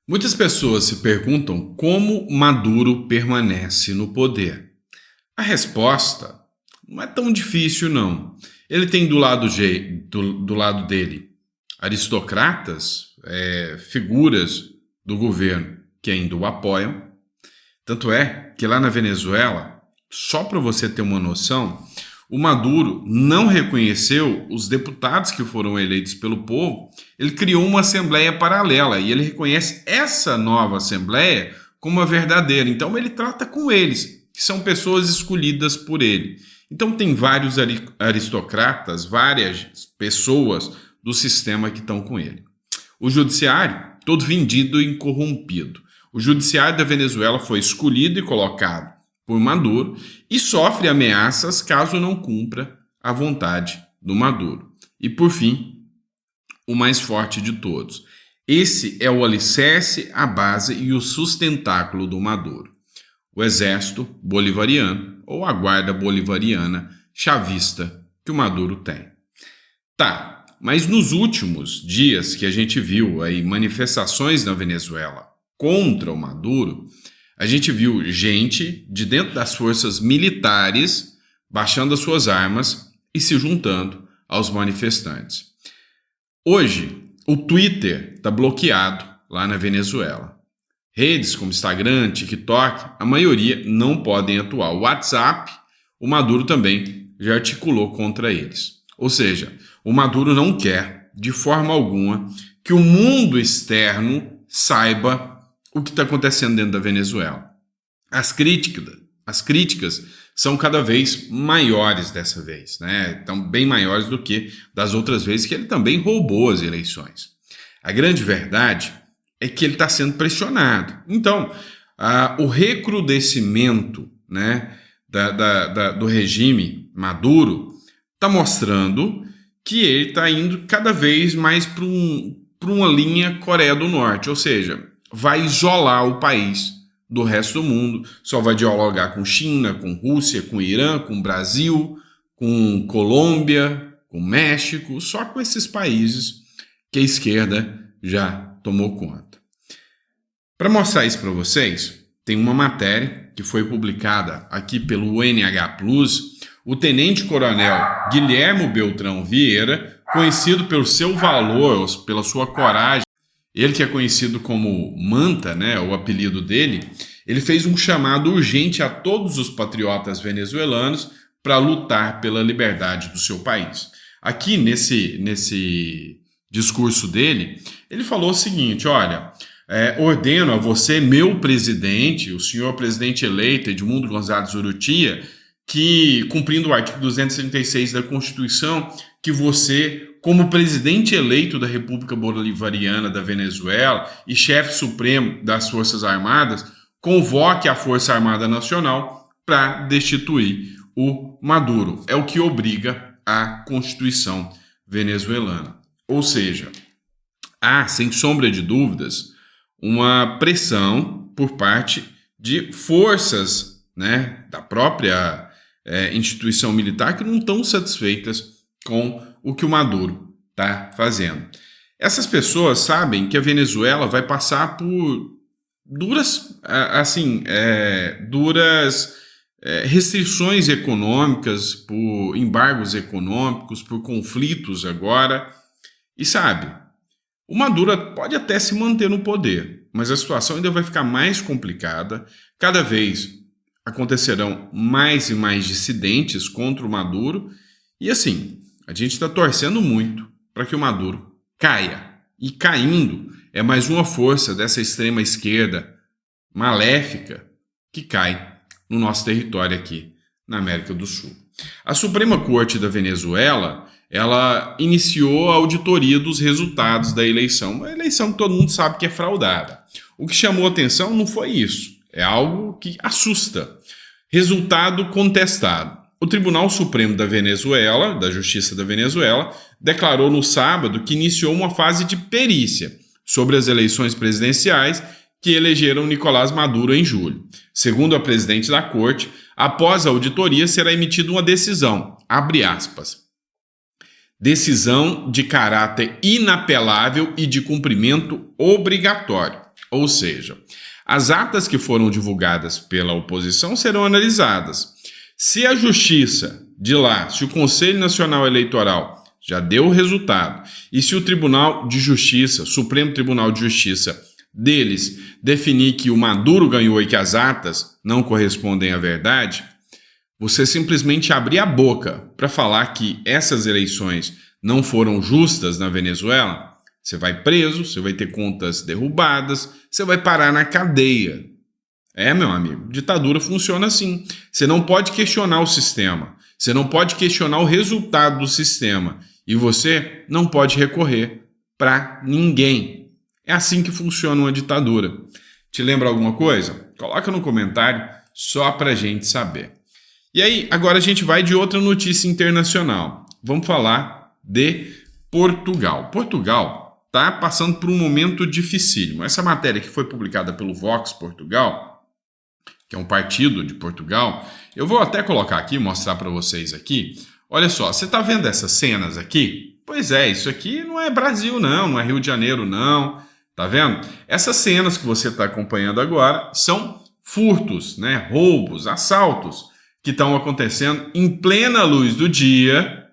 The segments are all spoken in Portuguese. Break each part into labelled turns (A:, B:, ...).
A: Muitas pessoas se perguntam como Maduro permanece no poder. A resposta não é tão difícil, não. Ele tem do lado dele aristocratas, figuras do governo que ainda o apoiam. Tanto é que lá na Venezuela, só para você ter uma noção, o Maduro não reconheceu os deputados que foram eleitos pelo povo. Ele criou uma assembleia paralela e ele reconhece essa nova assembleia como a verdadeira. Então ele trata com eles, que são pessoas escolhidas por ele. Então tem vários aristocratas, várias pessoas do sistema que estão com ele. O judiciário, todo vendido e corrompido. O judiciário da Venezuela foi escolhido e colocado por Maduro e sofre ameaças caso não cumpra a vontade do Maduro. E por fim, o mais forte de todos. Esse é o alicerce, a base e o sustentáculo do Maduro. O exército bolivariano ou a guarda bolivariana chavista que o Maduro tem. Tá, mas nos últimos dias que a gente viu aí manifestações na Venezuela contra o Maduro, a gente viu gente de dentro das forças militares baixando as suas armas e se juntando aos manifestantes. Hoje, o Twitter está bloqueado lá na Venezuela. Redes como Instagram, TikTok, a maioria não podem atuar. O WhatsApp, o Maduro também já articulou contra eles. Ou seja, o Maduro não quer, de forma alguma, que o mundo externo saiba o que está acontecendo dentro da Venezuela. As críticas são cada vez maiores dessa vez, né? Estão bem maiores do que das outras vezes que ele também roubou as eleições. A grande verdade é que ele está sendo pressionado. Então, o recrudescimento, né, do regime Maduro está mostrando que ele está indo cada vez mais para uma linha Coreia do Norte, ou seja, vai isolar o país do resto do mundo, só vai dialogar com China, com Rússia, com Irã, com Brasil, com Colômbia, com México, só com esses países que a esquerda já tomou conta. Para mostrar isso para vocês, tem uma matéria que foi publicada aqui pelo UNH Plus. O tenente-coronel Guilhermo Beltrão Vieira, conhecido pelo seu valor, pela sua coragem, ele que é conhecido como Manta, né, o apelido dele, ele fez um chamado urgente a todos os patriotas venezuelanos para lutar pela liberdade do seu país. Aqui nesse discurso dele, ele falou o seguinte: olha, ordeno a você, meu presidente, o senhor presidente eleito Edmundo Gonzalez Urrutia, que, cumprindo o artigo 236 da Constituição, que você, como presidente eleito da República Bolivariana da Venezuela e chefe supremo das Forças Armadas, convoque a Força Armada Nacional para destituir o Maduro. É o que obriga a Constituição venezuelana. Ou seja, há, sem sombra de dúvidas, uma pressão por parte de forças, né, da própria instituição militar que não estão satisfeitas com o que o Maduro está fazendo. Essas pessoas sabem que a Venezuela vai passar por duras restrições econômicas, por embargos econômicos, por conflitos agora. E sabe, o Maduro pode até se manter no poder, mas a situação ainda vai ficar mais complicada. Cada vez acontecerão mais e mais dissidentes contra o Maduro. E assim, a gente está torcendo muito para que o Maduro caia. E caindo é mais uma força dessa extrema esquerda maléfica que cai no nosso território aqui na América do Sul. A Suprema Corte da Venezuela, ela iniciou a auditoria dos resultados da eleição. Uma eleição que todo mundo sabe que é fraudada. O que chamou atenção não foi isso. É algo que assusta. Resultado contestado. O Tribunal Supremo da Venezuela, da Justiça da Venezuela, declarou no sábado que iniciou uma fase de perícia sobre as eleições presidenciais que elegeram Nicolás Maduro em julho. Segundo a presidente da corte, após a auditoria será emitida uma decisão, abre aspas, decisão de caráter inapelável e de cumprimento obrigatório. Ou seja, as atas que foram divulgadas pela oposição serão analisadas. Se a justiça de lá, se o Conselho Nacional Eleitoral já deu o resultado e se o Tribunal de Justiça, Supremo Tribunal de Justiça deles, definir que o Maduro ganhou e que as atas não correspondem à verdade, você simplesmente abrir a boca para falar que essas eleições não foram justas na Venezuela, você vai preso, você vai ter contas derrubadas, você vai parar na cadeia. Meu amigo, ditadura funciona assim. Você não pode questionar o sistema, você não pode questionar o resultado do sistema e você não pode recorrer para ninguém. É assim que funciona uma ditadura. Te lembra alguma coisa? Coloca no comentário só para a gente saber. E aí, agora a gente vai de outra notícia internacional. Vamos falar de Portugal. Portugal está passando por um momento dificílimo. Essa matéria que foi publicada pelo Vox Portugal, que é um partido de Portugal, eu vou até colocar aqui, mostrar para vocês aqui. Olha só, você está vendo essas cenas aqui? Pois é, isso aqui não é Brasil não, não é Rio de Janeiro não, tá vendo? Essas cenas que você está acompanhando agora são furtos, né? Roubos, assaltos que estão acontecendo em plena luz do dia,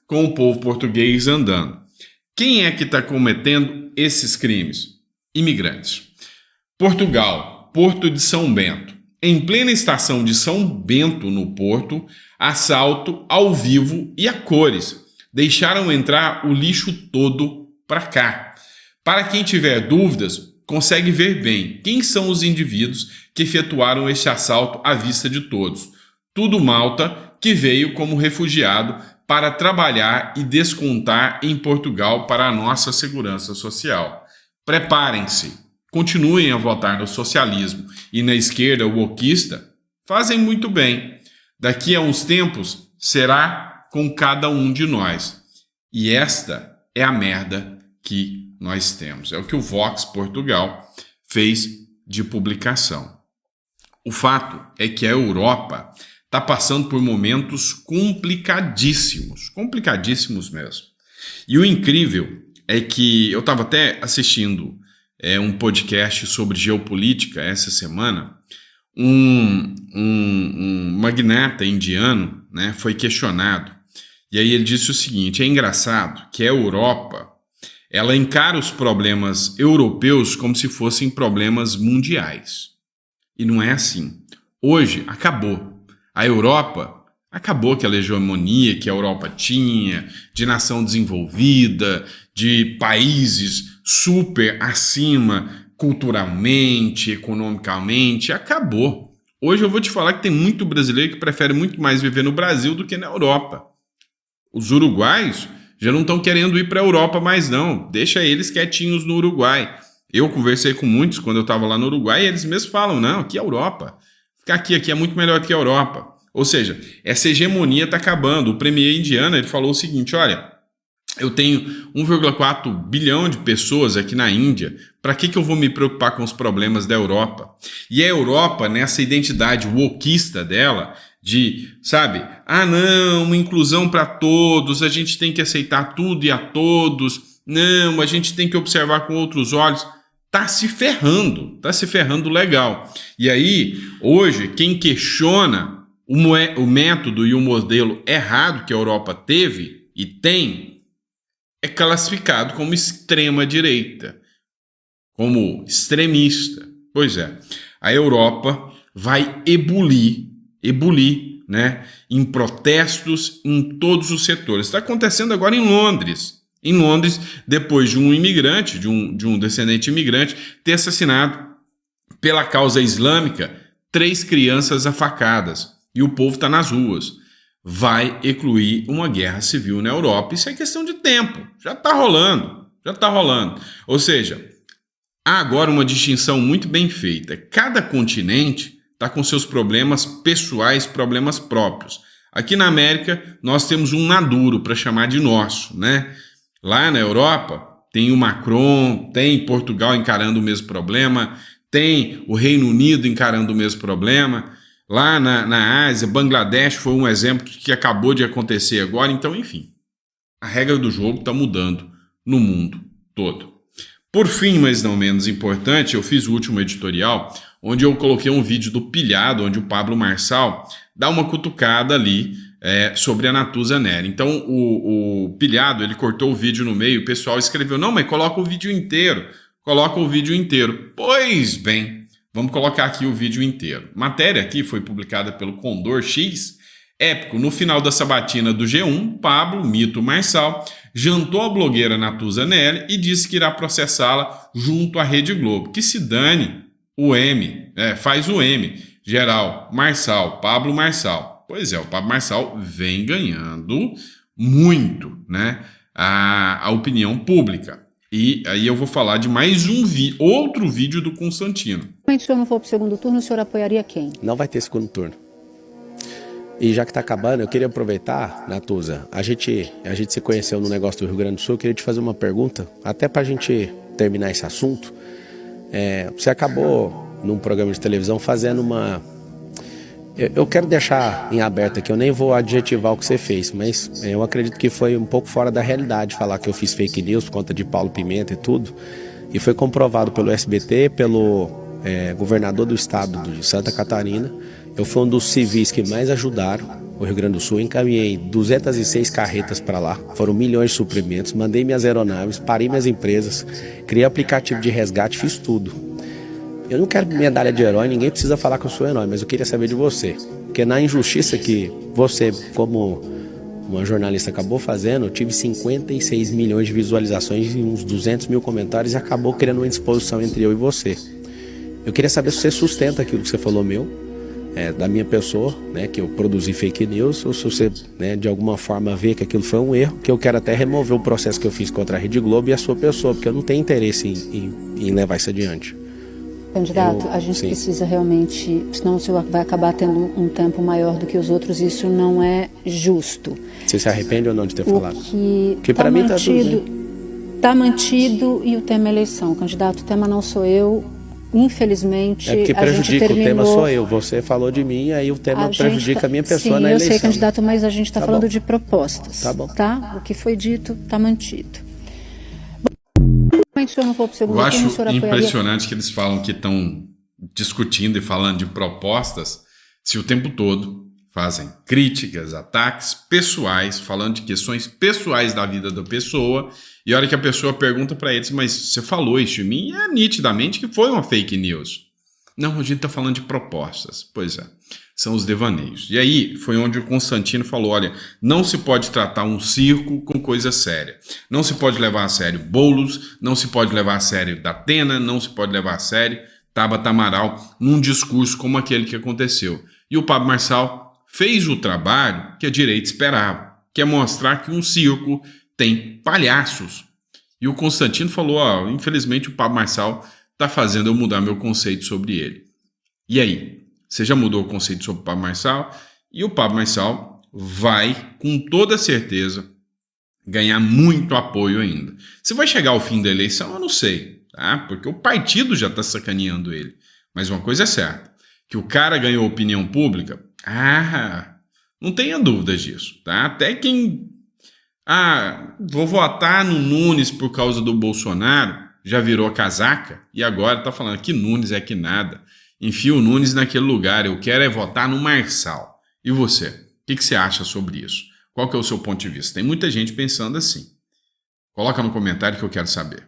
A: com o povo português andando. Quem é que está cometendo esses crimes? Imigrantes. Portugal, Porto de São Bento. Em plena estação de São Bento, no Porto, assalto ao vivo e a cores. Deixaram entrar o lixo todo para cá. Para quem tiver dúvidas, consegue ver bem quem são os indivíduos que efetuaram este assalto à vista de todos. Tudo malta que veio como refugiado para trabalhar e descontar em Portugal para a nossa segurança social. Preparem-se, continuem a votar no socialismo e na esquerda wokista, fazem muito bem. Daqui a uns tempos será com cada um de nós. E esta é a merda que nós temos. É o que o Vox Portugal fez de publicação. O fato é que a Europa está passando por momentos complicadíssimos mesmo. E o incrível é que eu estava até assistindo um podcast sobre geopolítica essa semana. Um magnata indiano, né, foi questionado. E aí ele disse o seguinte: é engraçado que a Europa ela encara os problemas europeus como se fossem problemas mundiais. E não é assim. Hoje acabou. A Europa acabou aquela hegemonia que a Europa tinha, de nação desenvolvida, de países super acima culturalmente, economicamente. Acabou. Hoje eu vou te falar que tem muito brasileiro que prefere muito mais viver no Brasil do que na Europa. Os uruguaios já não estão querendo ir para a Europa mais não. Deixa eles quietinhos no Uruguai. Eu conversei com muitos quando eu estava lá no Uruguai e eles mesmos falam, não, aqui é a Europa. Ficar aqui é muito melhor do que a Europa. Ou seja, essa hegemonia está acabando. O premier indiano ele falou o seguinte: olha, eu tenho 1,4 bilhão de pessoas aqui na Índia. Para que eu vou me preocupar com os problemas da Europa? E a Europa, nessa identidade wokista dela, de, sabe, não, inclusão para todos, a gente tem que aceitar tudo e a todos, não, a gente tem que observar com outros olhos. Tá se ferrando legal. E aí, hoje, quem questiona o método e o modelo errado que a Europa teve e tem, é classificado como extrema-direita, como extremista. Pois é, a Europa vai ebulir, né, em protestos em todos os setores. Está acontecendo agora em Londres. Em Londres, depois de um imigrante, de um descendente imigrante, ter assassinado pela causa islâmica 3 crianças afacadas. E o povo está nas ruas. Vai eclodir uma guerra civil na Europa. Isso é questão de tempo. Já está rolando. Ou seja, há agora uma distinção muito bem feita. Cada continente está com seus problemas pessoais, problemas próprios. Aqui na América, nós temos um Maduro para chamar de nosso, né? Lá na Europa, tem o Macron, tem Portugal encarando o mesmo problema, tem o Reino Unido encarando o mesmo problema. Lá na Ásia, Bangladesh foi um exemplo que acabou de acontecer agora. Então, enfim, a regra do jogo está mudando no mundo todo. Por fim, mas não menos importante, eu fiz o último editorial, onde eu coloquei um vídeo do Pilhado, onde o Pablo Marçal dá uma cutucada ali sobre a Natuza Neri. Então, o Pilhado, ele cortou o vídeo no meio, o pessoal escreveu, não, mas coloca o vídeo inteiro. Coloca o vídeo inteiro. Pois bem, vamos colocar aqui o vídeo inteiro. Matéria aqui foi publicada pelo Condor X, épico. No final da sabatina do G1, Pablo, mito Marçal, jantou a blogueira Natuza Neri e disse que irá processá-la junto à Rede Globo. Que se dane o M, faz o M. Geral, Marçal, Pablo Marçal. Pois é, o Pablo Marçal vem ganhando muito, né, a opinião pública. E aí eu vou falar de mais outro vídeo do Constantino.
B: Se o senhor não for para o segundo turno, o senhor apoiaria quem?
C: Não vai ter segundo turno. E já que está acabando, eu queria aproveitar, Natuza, a gente se conheceu no negócio do Rio Grande do Sul, eu queria te fazer uma pergunta, até para a gente terminar esse assunto. Você acabou, num programa de televisão, fazendo uma... Eu quero deixar em aberto aqui, eu nem vou adjetivar o que você fez, mas eu acredito que foi um pouco fora da realidade falar que eu fiz fake news por conta de Paulo Pimenta e tudo. E foi comprovado pelo SBT, pelo governador do estado de Santa Catarina. Eu fui um dos civis que mais ajudaram o Rio Grande do Sul. Encaminhei 206 carretas para lá, foram milhões de suprimentos, mandei minhas aeronaves, parei minhas empresas, criei aplicativo de resgate, fiz tudo. Eu não quero medalha de herói, ninguém precisa falar que eu sou herói, mas eu queria saber de você. Porque na injustiça que você, como uma jornalista, acabou fazendo, eu tive 56 milhões de visualizações e uns 200 mil comentários e acabou criando uma indisposição entre eu e você. Eu queria saber se você sustenta aquilo que você falou da minha pessoa, né, que eu produzi fake news, ou se você, né, de alguma forma vê que aquilo foi um erro, que eu quero até remover o processo que eu fiz contra a Rede Globo e a sua pessoa, porque eu não tenho interesse em levar isso adiante.
B: Candidato, a gente precisa realmente, senão o senhor vai acabar tendo um tempo maior do que os outros, isso não é justo.
C: Você se arrepende ou não de ter falado?
B: Porque para mim tá tudo bem. Tá mantido e o tema é eleição. Candidato, o tema não sou eu, infelizmente.
C: É porque prejudica, o tema sou eu. Você falou de mim, aí o tema prejudica a minha pessoa na eleição.
B: Sim, eu sei, candidato, mas a gente está falando de propostas.
C: Tá bom.
B: Tá? O que foi dito está mantido.
A: Eu acho impressionante que eles falam que estão discutindo e falando de propostas, se o tempo todo fazem críticas, ataques pessoais, falando de questões pessoais da vida da pessoa, e a hora que a pessoa pergunta para eles, mas você falou isso de mim? É nitidamente que foi uma fake news. Não, a gente está falando de propostas. Pois é, são os devaneios. E aí foi onde o Constantino falou, olha, não se pode tratar um circo com coisa séria. Não se pode levar a sério Boulos, não se pode levar a sério Datena, não se pode levar a sério Tabata Amaral num discurso como aquele que aconteceu. E o Pablo Marçal fez o trabalho que a direita esperava, que é mostrar que um circo tem palhaços. E o Constantino falou, infelizmente o Pablo Marçal está fazendo eu mudar meu conceito sobre ele. E aí? Você já mudou o conceito sobre o Pablo Marçal? E o Pablo Marçal vai, com toda certeza, ganhar muito apoio ainda. Se vai chegar ao fim da eleição, eu não sei, tá? Porque o partido já está sacaneando ele. Mas uma coisa é certa, que o cara ganhou opinião pública, não tenha dúvidas disso, tá? Até quem... vou votar no Nunes por causa do Bolsonaro, já virou casaca e agora tá falando que Nunes é que nada. Enfia o Nunes naquele lugar, eu quero é votar no Marçal. E você? O que você acha sobre isso? Qual que é o seu ponto de vista? Tem muita gente pensando assim. Coloca no comentário que eu quero saber.